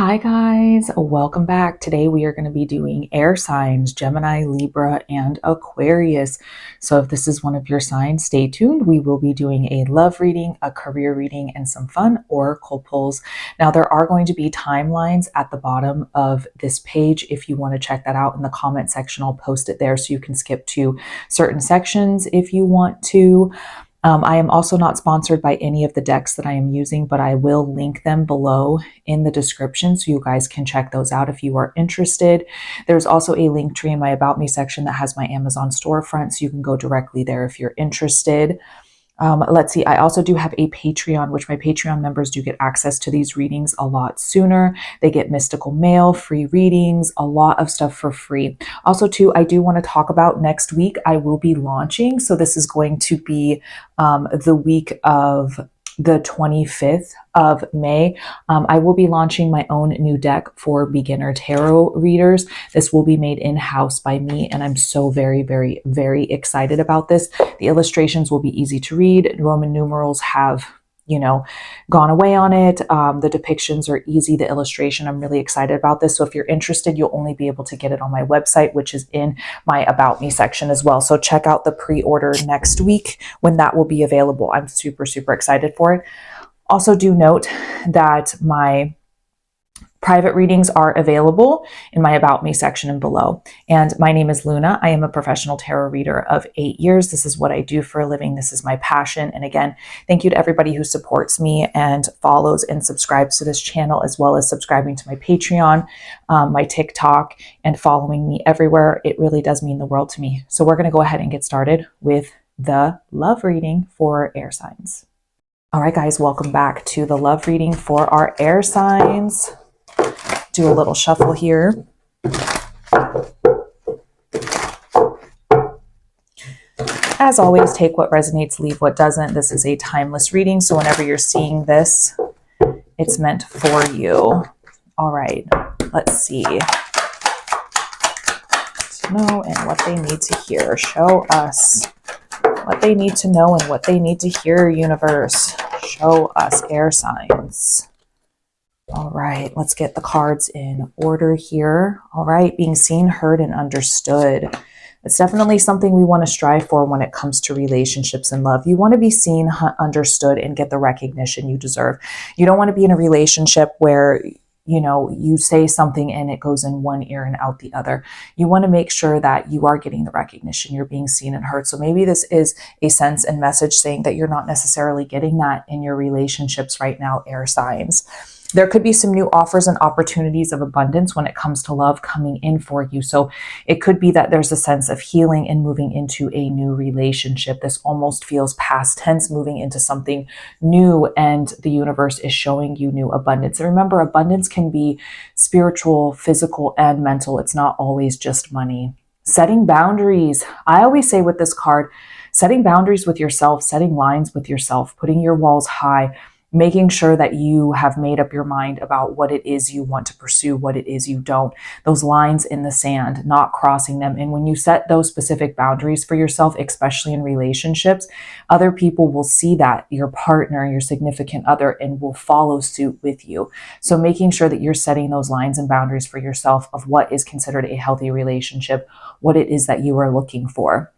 Hi guys, welcome back. Today we are going to be doing air signs, Gemini, Libra, and Aquarius. So if this is one of your signs, stay tuned. We will be doing a love reading, a career reading, and some fun oracle pulls. Now there are going to be timelines at the bottom of this page. If you want to check that out in the comment section, I'll post it there so you can skip to certain sections if you want to. I am also not sponsored by any of the decks that I am using, but I will link them below in the description so you guys can check those out if you are interested. There's also a link tree in my About Me section that has my Amazon storefront, so you can go directly there if you're interested. Let's see, I also do have a Patreon, which my Patreon members do get access to these readings a lot sooner. They get mystical mail, free readings, a lot of stuff for free. Also, too, I do want to talk about next week. I will be launching. So this is going to be the week of the 25th of May. I will be launching my own new deck for beginner tarot readers. This will be made in-house by me, and I'm so very, very, very excited about this. The illustrations will be easy to read. Roman numerals have, gone away on it. The depictions are easy. The illustration, I'm really excited about this. So if you're interested, you'll only be able to get it on my website, which is in my About Me section as well. So check out the pre-order next week when that will be available. I'm super, super excited for it. Also do note that my private readings are available in my About Me section and below. And my name is Luna. I am a professional tarot reader of 8 years. This is what I do for a living. This is my passion. And again, thank you to everybody who supports me and follows and subscribes to this channel, as well as subscribing to my Patreon, my TikTok, and following me everywhere. It really does mean the world to me. So we're going to go ahead and get started with the love reading for air signs. All right, guys, welcome back to the love reading for our air signs. Do a little shuffle here. As always, take what resonates, leave what doesn't. This is a timeless reading, so whenever you're seeing this, it's meant for you. All right, let's see. To know and what they need to hear. Show us what they need to know and what they need to hear, universe. Show us, air signs. All right, let's get the cards in order here. All right, being seen, heard, and understood. It's definitely something we want to strive for when it comes to relationships and love. You want to be seen, understood, and get the recognition you deserve. You don't want to be in a relationship where, you say something and it goes in one ear and out the other. You want to make sure that you are getting the recognition, you're being seen and heard. So maybe this is a sense and message saying that you're not necessarily getting that in your relationships right now, air signs. There could be some new offers and opportunities of abundance when it comes to love coming in for you. So it could be that there's a sense of healing and moving into a new relationship. This almost feels past tense, moving into something new, and the universe is showing you new abundance. And remember, abundance can be spiritual, physical, and mental. It's not always just money. Setting boundaries. I always say with this card, setting boundaries with yourself, setting lines with yourself, putting your walls high, making sure that you have made up your mind about what it is you want to pursue, what it is you don't. Those lines in the sand, not crossing them. And when you set those specific boundaries for yourself, especially in relationships, other people will see that, your partner, your significant other, and will follow suit with you. So making sure that you're setting those lines and boundaries for yourself of what is considered a healthy relationship, what it is that you are looking for.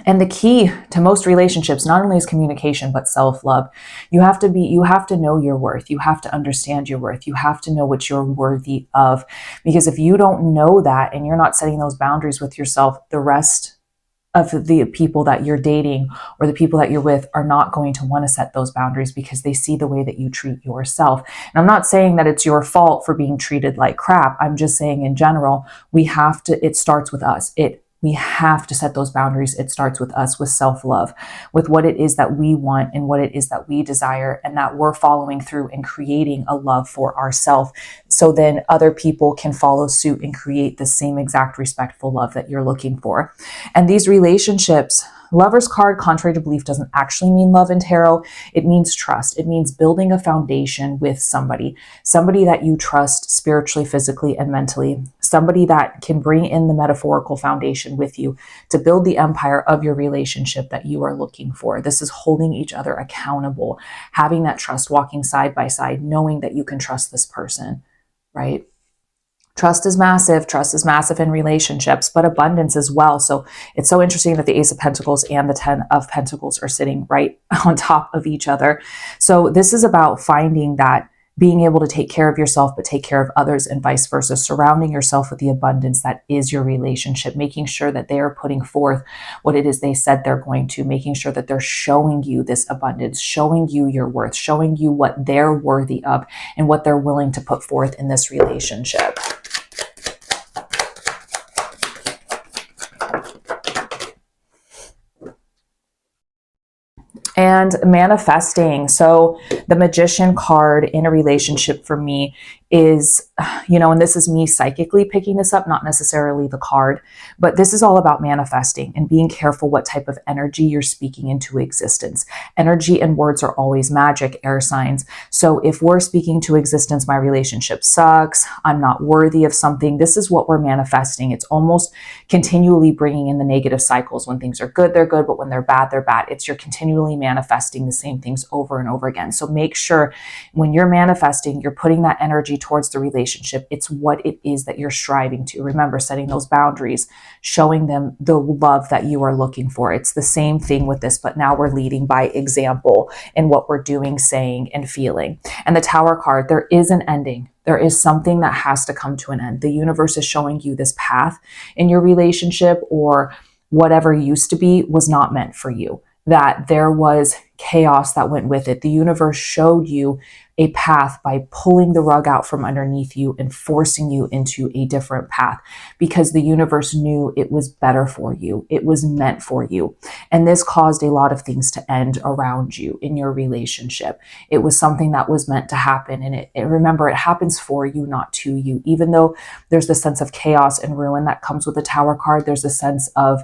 And the key to most relationships not only is communication, but self-love. You have to know your worth. You have to understand your worth. You have to know what you're worthy of. Because if you don't know that and you're not setting those boundaries with yourself, the rest of the people that you're dating or the people that you're with are not going to want to set those boundaries because they see the way that you treat yourself. And I'm not saying that it's your fault for being treated like crap. I'm just saying in general, it starts with us. We have to set those boundaries. It starts with us, with self-love, with what it is that we want and what it is that we desire, and that we're following through and creating a love for ourselves. So then other people can follow suit and create the same exact respectful love that you're looking for. And these relationships, Lover's card, contrary to belief, doesn't actually mean love in tarot. It means trust. It means building a foundation with somebody that you trust spiritually, physically, and mentally, somebody that can bring in the metaphorical foundation with you to build the empire of your relationship that you are looking for. This is holding each other accountable, having that trust, walking side by side, knowing that you can trust this person. right? Trust is massive. Trust is massive in relationships, but abundance as well. So it's so interesting that the Ace of Pentacles and the 10 of Pentacles are sitting right on top of each other. So this is about finding that being able to take care of yourself, but take care of others and vice versa, surrounding yourself with the abundance that is your relationship, making sure that they are putting forth what it is they said they're going to, making sure that they're showing you this abundance, showing you your worth, showing you what they're worthy of and what they're willing to put forth in this relationship. And manifesting. So the Magician card in a relationship for me is, and this is me psychically picking this up, not necessarily the card, but this is all about manifesting and being careful what type of energy you're speaking into existence. Energy and words are always magic, air signs. So if we're speaking to existence, my relationship sucks, I'm not worthy of something, this is what we're manifesting. It's almost continually bringing in the negative cycles. When things are good, they're good, but when they're bad, they're bad. It's you're continually manifesting the same things over and over again. So make sure when you're manifesting, you're putting that energy towards the relationship. It's what it is that you're striving to. Remember, setting those boundaries, showing them the love that you are looking for. It's the same thing with this, but now we're leading by example in what we're doing, saying, and feeling. And the Tower card, there is an ending. There is something that has to come to an end. The universe is showing you this path in your relationship, or whatever used to be was not meant for you, that there was chaos that went with it. The universe showed you a path by pulling the rug out from underneath you and forcing you into a different path, because the universe knew it was better for you. It was meant for you. And this caused a lot of things to end around you in your relationship. It was something that was meant to happen. And remember, it happens for you, not to you. Even though there's the sense of chaos and ruin that comes with the Tower card, there's a sense of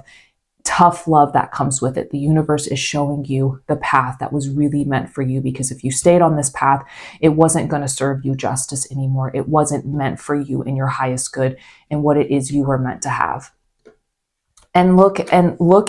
tough love that comes with it. The universe is showing you the path that was really meant for you, because if you stayed on this path, it wasn't going to serve you justice anymore. It wasn't meant for you in your highest good and what it is you were meant to have. And look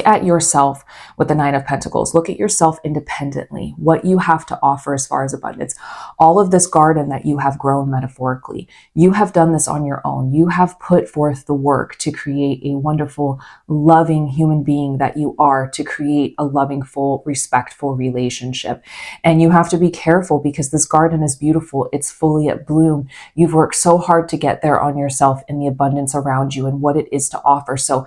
at yourself with the Nine of Pentacles. Look at yourself independently, what you have to offer as far as abundance. All of this garden that you have grown metaphorically, you have done this on your own. You have put forth the work to create a wonderful, loving human being that you are, to create a loving, full, respectful relationship. And you have to be careful, because this garden is beautiful. It's fully at bloom. You've worked so hard to get there on yourself and the abundance around you and what it is to offer. So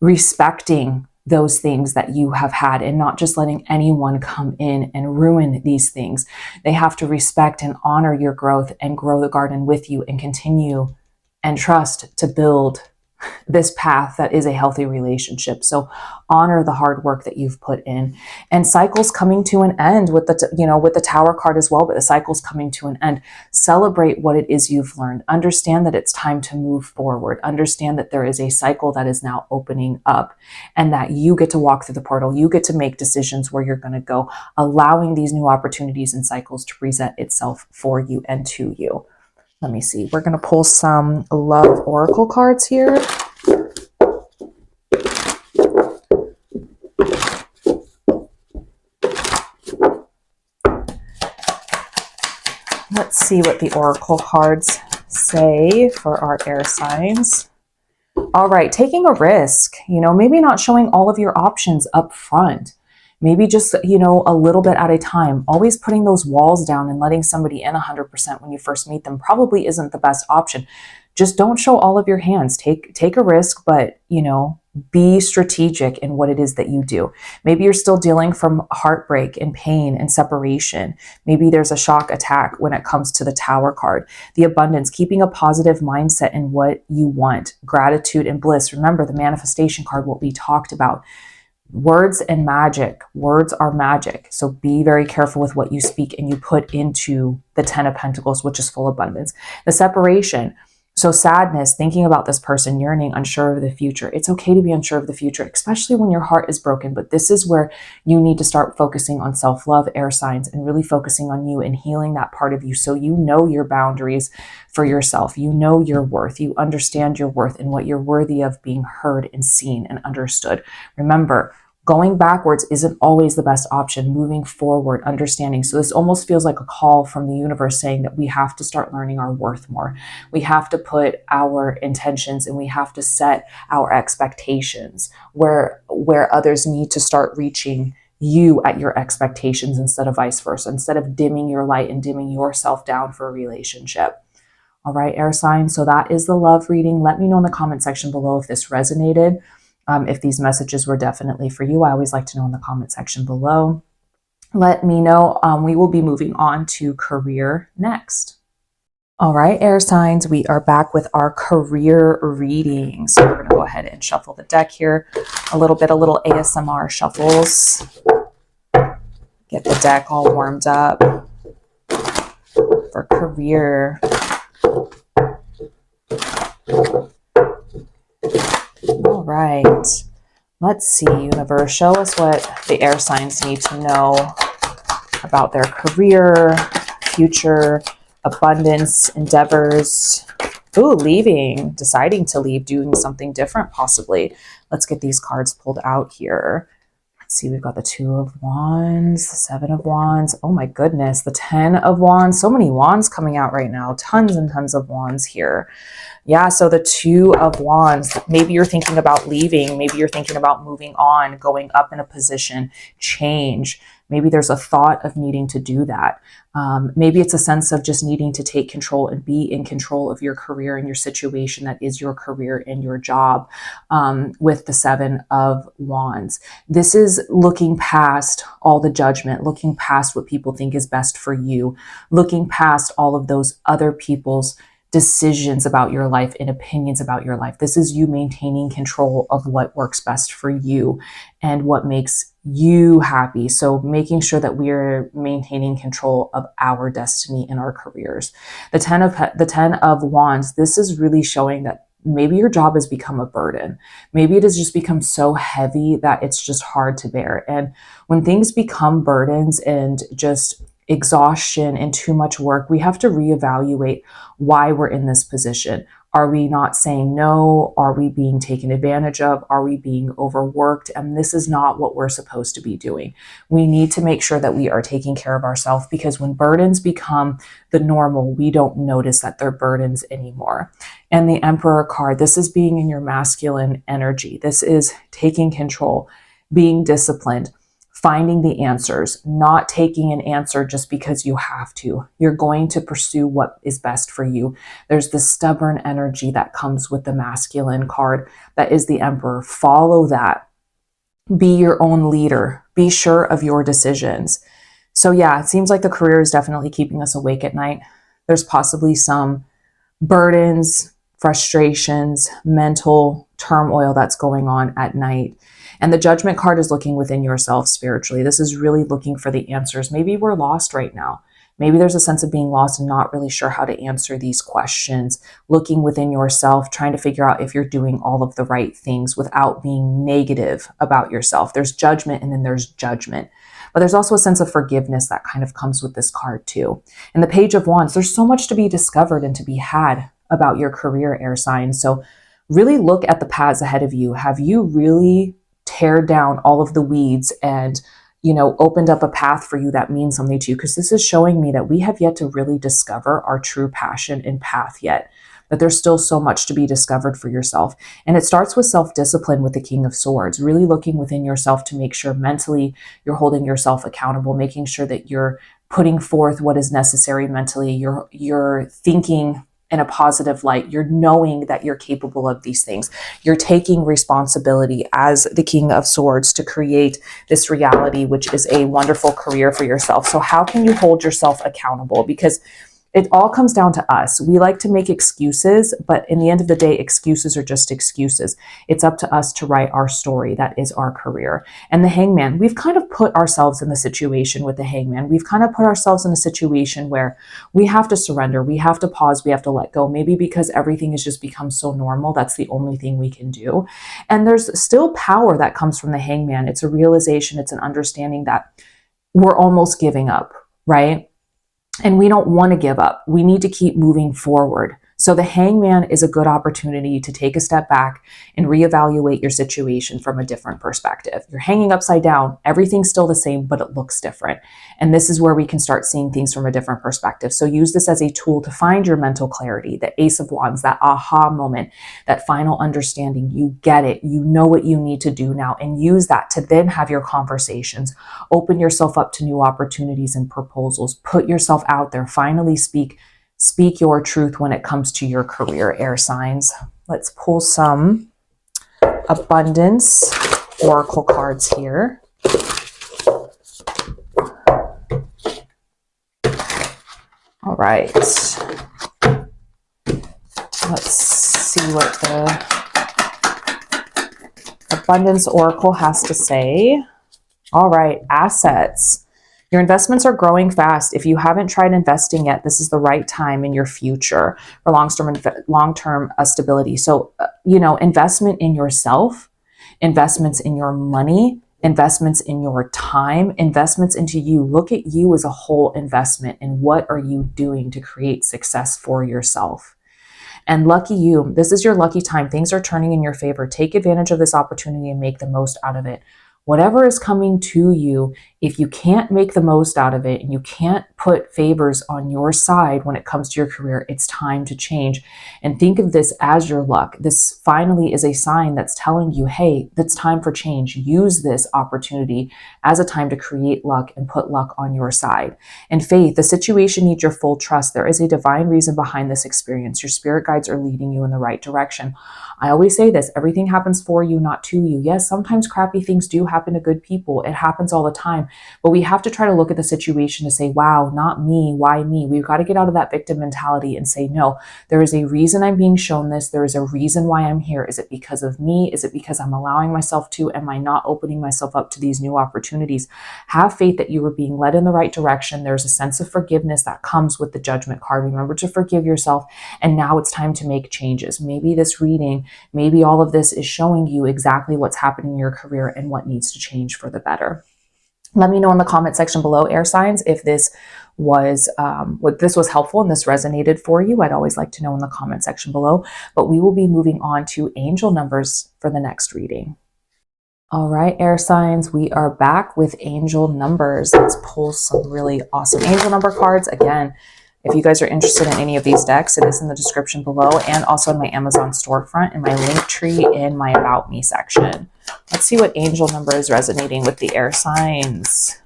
respecting those things that you have had, and not just letting anyone come in and ruin these things. They have to respect and honor your growth and grow the garden with you and continue and trust to build this path that is a healthy relationship. So honor the hard work that you've put in. And cycles coming to an end with the Tower card as well, but the cycles coming to an end. Celebrate what it is you've learned. Understand that it's time to move forward. Understand that there is a cycle that is now opening up, and that you get to walk through the portal. You get to make decisions where you're going to go, allowing these new opportunities and cycles to present itself for you and to you. Let me see. We're going to pull some love oracle cards here. Let's see what the oracle cards say for our air signs. All right, taking a risk, maybe not showing all of your options up front. Maybe just, a little bit at a time. Always putting those walls down and letting somebody in 100% when you first meet them probably isn't the best option. Just don't show all of your hands. Take a risk, but, be strategic in what it is that you do. Maybe you're still dealing from heartbreak and pain and separation. Maybe there's a shock attack when it comes to the Tower card. The abundance, keeping a positive mindset in what you want. Gratitude and bliss. Remember the manifestation card, what we talked about. Words and magic. Words are magic. So be very careful with what you speak and you put into the 10 of Pentacles, which is full abundance. The separation. So sadness, thinking about this person, yearning, unsure of the future. It's okay to be unsure of the future, especially when your heart is broken. But this is where you need to start focusing on self-love, air signs, and really focusing on you and healing that part of you. So you know your boundaries for yourself. You know your worth. You understand your worth and what you're worthy of being heard and seen and understood. Remember, Going backwards isn't always the best option. Moving forward, understanding. So this almost feels like a call from the universe saying that we have to start learning our worth more. We have to put our intentions and we have to set our expectations where others need to start reaching you at your expectations instead of vice versa, instead of dimming your light and dimming yourself down for a relationship. All right, air signs. So that is the love reading. Let me know in the comment section below if this resonated. If these messages were definitely for you. I always like to know in the comment section below. Let me know. We will be moving on to career next. All right, air signs, we are back with our career reading. So we're going to go ahead and shuffle the deck here. A little ASMR shuffles. Get the deck all warmed up for career. All right, let's see, universe, show us what the air signs need to know about their career, future, abundance, endeavors. Ooh, leaving, deciding to leave, doing something different possibly. Let's get these cards pulled out here. Let's see, we've got the 2 of Wands, the 7 of Wands. Oh my goodness, the 10 of Wands. So many Wands coming out right now. Tons and tons of Wands here. Yeah, so the 2 of Wands, maybe you're thinking about leaving. Maybe you're thinking about moving on, going up in a position, change. Maybe there's a thought of needing to do that. Maybe it's a sense of just needing to take control and be in control of your career and your situation that is your career and your job, with the 7 of Wands. This is looking past all the judgment, looking past what people think is best for you, looking past all of those other people's decisions about your life and opinions about your life. This is you maintaining control of what works best for you and what makes you happy. So making sure that we're maintaining control of our destiny in our careers. The 10 of Wands, this is really showing that maybe your job has become a burden. Maybe it has just become so heavy that it's just hard to bear. And when things become burdens and just exhaustion and too much work, we have to reevaluate why we're in this position. Are we not saying no? Are we being taken advantage of? Are we being overworked? And this is not what we're supposed to be doing. We need to make sure that we are taking care of ourselves, because when burdens become the normal, we don't notice that they're burdens anymore. And the Emperor card, this is being in your masculine energy. This is taking control, being disciplined, finding the answers, not taking an answer just because you have to. You're going to pursue what is best for you. There's this stubborn energy that comes with the masculine card that is the Emperor. Follow that. Be your own leader. Be sure of your decisions. So yeah, it seems like the career is definitely keeping us awake at night. There's possibly some burdens, frustrations, mental turmoil that's going on at night. And the Judgment card is looking within yourself spiritually. This is really looking for the answers. Maybe we're lost right now. Maybe there's a sense of being lost and not really sure how to answer these questions. Looking within yourself, trying to figure out if you're doing all of the right things without being negative about yourself. There's judgment and then there's judgment. But there's also a sense of forgiveness that kind of comes with this card too. And the Page of Wands, there's so much to be discovered and to be had about your career, air signs. So really look at the paths ahead of you. Have you really teared down all of the weeds and, opened up a path for you that means something to you? Because this is showing me that we have yet to really discover our true passion and path yet, that there's still so much to be discovered for yourself. And it starts with self-discipline with the King of Swords, really looking within yourself to make sure mentally you're holding yourself accountable, making sure that you're putting forth what is necessary mentally, you're thinking in a positive light. You're knowing that you're capable of these things. You're taking responsibility as the King of Swords to create this reality, which is a wonderful career for yourself. So how can you hold yourself accountable? Because it all comes down to us. We like to make excuses, but in the end of the day, excuses are just excuses. It's up to us to write our story. That is our career. And the Hangman, we've kind of put ourselves in the situation with the Hangman. We've kind of put ourselves in a situation where we have to surrender. We have to pause. We have to let go. Maybe because everything has just become so normal. That's the only thing we can do. And there's still power that comes from the Hangman. It's a realization. It's an understanding that we're almost giving up, right? And we don't want to give up. We need to keep moving forward. So the Hangman is a good opportunity to take a step back and reevaluate your situation from a different perspective. You're hanging upside down. Everything's still the same, but it looks different. And this is where we can start seeing things from a different perspective. So use this as a tool to find your mental clarity, the Ace of Wands, that aha moment, that final understanding. You get it. You know what you need to do now, and use that to then have your conversations. Open yourself up to new opportunities and proposals. Put yourself out there. Finally speak your truth when it comes to your career, air signs. Let's pull some abundance oracle cards here. All right. Let's see what the abundance oracle has to say. All right, assets. Your investments are growing fast. If you haven't tried investing yet, this is the right time in your future for long-term stability. So, investment in yourself, investments in your money, investments in your time, investments into you. Look at you as a whole investment, and what are you doing to create success for yourself? And lucky you, this is your lucky time. Things are turning in your favor. Take advantage of this opportunity and make the most out of it. Whatever is coming to you, if you can't make the most out of it and you can't put favors on your side when it comes to your career, it's time to change. And think of this as your luck. This finally is a sign that's telling you, hey, it's time for change. Use this opportunity as a time to create luck and put luck on your side. And faith, the situation needs your full trust. There is a divine reason behind this experience. Your spirit guides are leading you in the right direction. I always say this, everything happens for you, not to you. Yes, sometimes crappy things do happen to good people. It happens all the time. But we have to try to look at the situation to say, wow, not me. Why me? We've got to get out of that victim mentality and say, no, there is a reason I'm being shown this. There is a reason why I'm here. Is it because of me? Is it because I'm allowing myself to? Am I not opening myself up to these new opportunities? Have faith that you are being led in the right direction. There's a sense of forgiveness that comes with the Judgment card. Remember to forgive yourself. And now it's time to make changes. Maybe this reading, maybe all of this is showing you exactly what's happening in your career and what needs to change for the better. Let me know in the comment section below, air signs, if this was helpful and this resonated for you. I'd always like to know in the comment section below. But we will be moving on to angel numbers for the next reading. All right, air signs, we are back with angel numbers. Let's pull some really awesome angel number cards. Again, if you guys are interested in any of these decks, it is in the description below and also in my Amazon storefront and my link tree in my About Me section. Let's see what angel number is resonating with the air signs.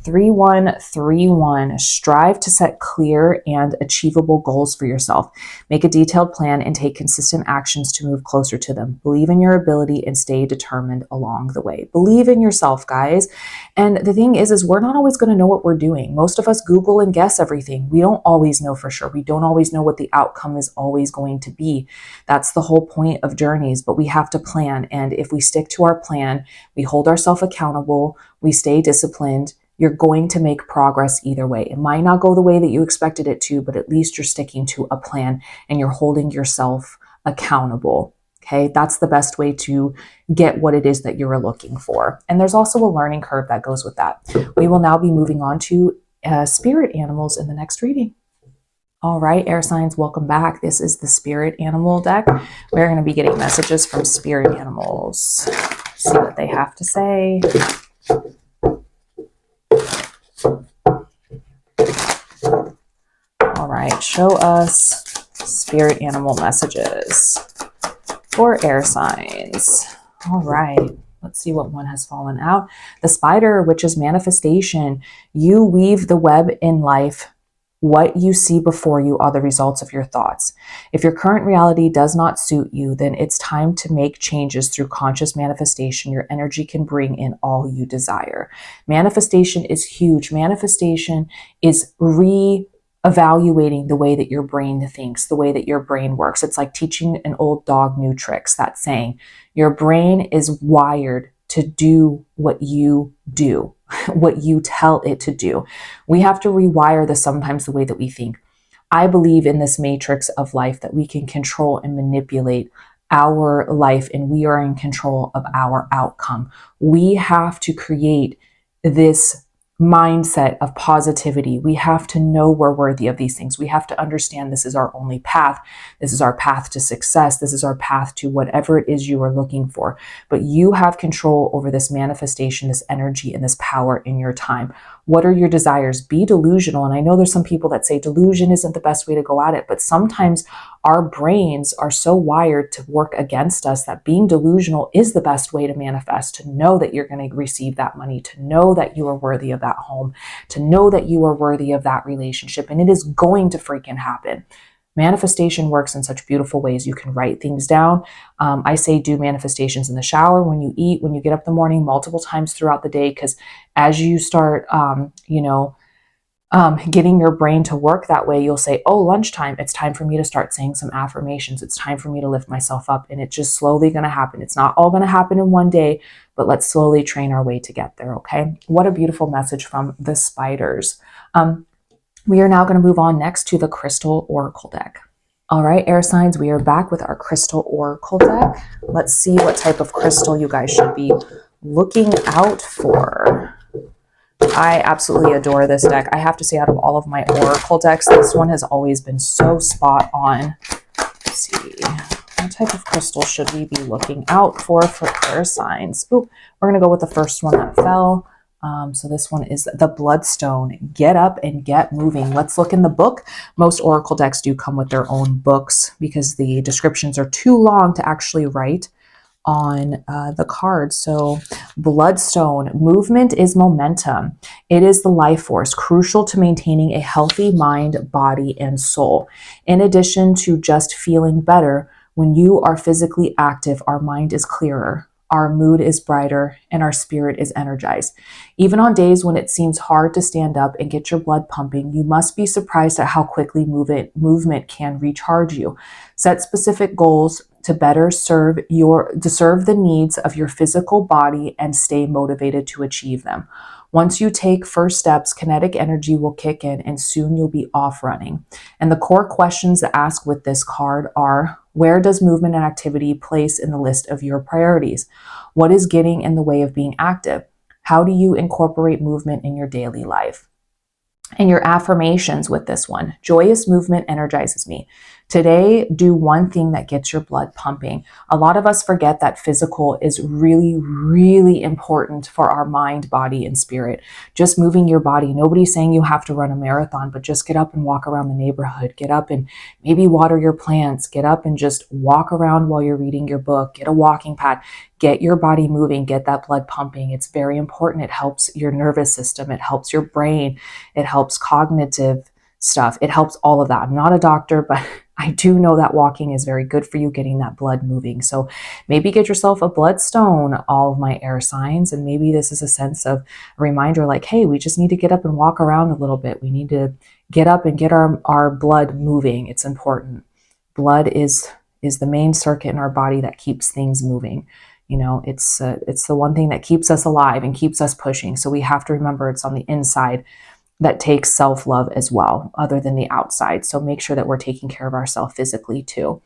3131. Strive to set clear and achievable goals for yourself. Make a detailed plan and take consistent actions to move closer to them. Believe in your ability and stay determined along the way. Believe in yourself, guys. And the thing is we're not always going to know what we're doing. Most of us Google and guess everything. We don't always know for sure. We don't always know what the outcome is always going to be. That's the whole point of journeys, but we have to plan. And if we stick to our plan, we hold ourselves accountable, we stay disciplined, you're going to make progress either way. It might not go the way that you expected it to, but at least you're sticking to a plan and you're holding yourself accountable. Okay, that's the best way to get what it is that you're looking for. And there's also a learning curve that goes with that. We will now be moving on to spirit animals in the next reading. All right, air signs, welcome back. This is the spirit animal deck. We're going to be getting messages from spirit animals. See what they have to say. All right, show us spirit animal messages for air signs. All right, let's see what one has fallen out. The spider, which is manifestation. You weave the web in life. What you see before you are the results of your thoughts. If your current reality does not suit you, then it's time to make changes through conscious manifestation. Your energy can bring in all you desire. Manifestation is huge. Manifestation is evaluating the way that your brain thinks, the way that your brain works. It's like teaching an old dog new tricks. That saying, your brain is wired to do what you do, what you tell it to do. We have to rewire sometimes the way that we think. I believe in this matrix of life that we can control and manipulate our life, and we are in control of our outcome. We have to create this mindset of positivity. We have to know we're worthy of these things. We have to understand this is our only path. This is our path to success. This is our path to whatever it is you are looking for. But you have control over this manifestation, this energy, and this power in your time. What are your desires? Be delusional. And I know there's some people that say delusion isn't the best way to go at it, but sometimes our brains are so wired to work against us that being delusional is the best way to manifest, to know that you're going to receive that money, to know that you are worthy of that home, to know that you are worthy of that relationship. And it is going to freaking happen. Manifestation works in such beautiful ways. You can write things down. I say do manifestations in the shower, when you eat, when you get up in the morning, multiple times throughout the day, because as you start, getting your brain to work that way, you'll say, oh, lunchtime, it's time for me to start saying some affirmations. It's time for me to lift myself up. And it's just slowly going to happen. It's not all going to happen in one day, but let's slowly train our way to get there. Okay. What a beautiful message from the spiders. We are now going to move on next to the Crystal Oracle deck. All right, air signs, we are back with our Crystal Oracle deck. Let's see what type of crystal you guys should be looking out for. I absolutely adore this deck. I have to say, out of all of my Oracle decks, this one has always been so spot on. Let's see, what type of crystal should we be looking out for air signs? Ooh, we're going to go with the first one that fell. So this one is the Bloodstone. Get up and get moving. Let's look in the book. Most Oracle decks do come with their own books because the descriptions are too long to actually write on the card. So Bloodstone, movement is momentum. It is the life force crucial to maintaining a healthy mind, body, and soul. In addition to just feeling better, when you are physically active, our mind is clearer, our mood is brighter, and our spirit is energized. Even on days when it seems hard to stand up and get your blood pumping, you must be surprised at how quickly movement can recharge you. Set specific goals to better serve the needs of your physical body and stay motivated to achieve them. Once you take first steps, kinetic energy will kick in and soon you'll be off running. And the core questions to ask with this card are, where does movement and activity place in the list of your priorities? What is getting in the way of being active? How do you incorporate movement in your daily life? And your affirmations with this one: joyous movement energizes me. Today, do one thing that gets your blood pumping. A lot of us forget that physical is really, really important for our mind, body, and spirit. Just moving your body. Nobody's saying you have to run a marathon, but just get up and walk around the neighborhood. Get up and maybe water your plants. Get up and just walk around while you're reading your book. Get a walking pad. Get your body moving. Get that blood pumping. It's very important. It helps your nervous system. It helps your brain. It helps cognitive stuff. It helps all of that. I'm not a doctor, but I do know that walking is very good for you, getting that blood moving. So maybe get yourself a bloodstone, all of my air signs. And maybe this is a sense of a reminder like, hey, we just need to get up and walk around a little bit. We need to get up and get our blood moving. It's important. Blood is the main circuit in our body that keeps things moving. You know, it's the one thing that keeps us alive and keeps us pushing. So we have to remember it's on the inside that takes self-love as well, other than the outside. So make sure that we're taking care of ourselves physically too.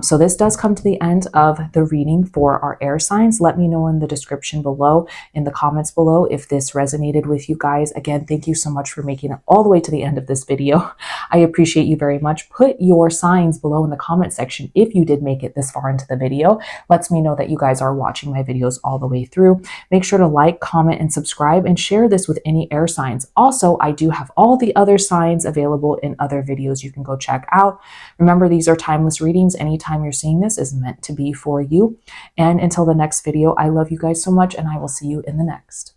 So this does come to the end of the reading for our air signs. Let me know in the description below, in the comments below, if this resonated with you guys. Again, thank you so much for making it all the way to the end of this video. I appreciate you very much. Put your signs below in the comment section if you did make it this far into the video. Lets me know that you guys are watching my videos all the way through. Make sure to like, comment, and subscribe, and share this with any air signs. Also, I do have all the other signs available in other videos you can go check out. Remember, these are timeless readings. Anytime you're seeing this is meant to be for you. And until the next video, I love you guys so much, and I will see you in the next.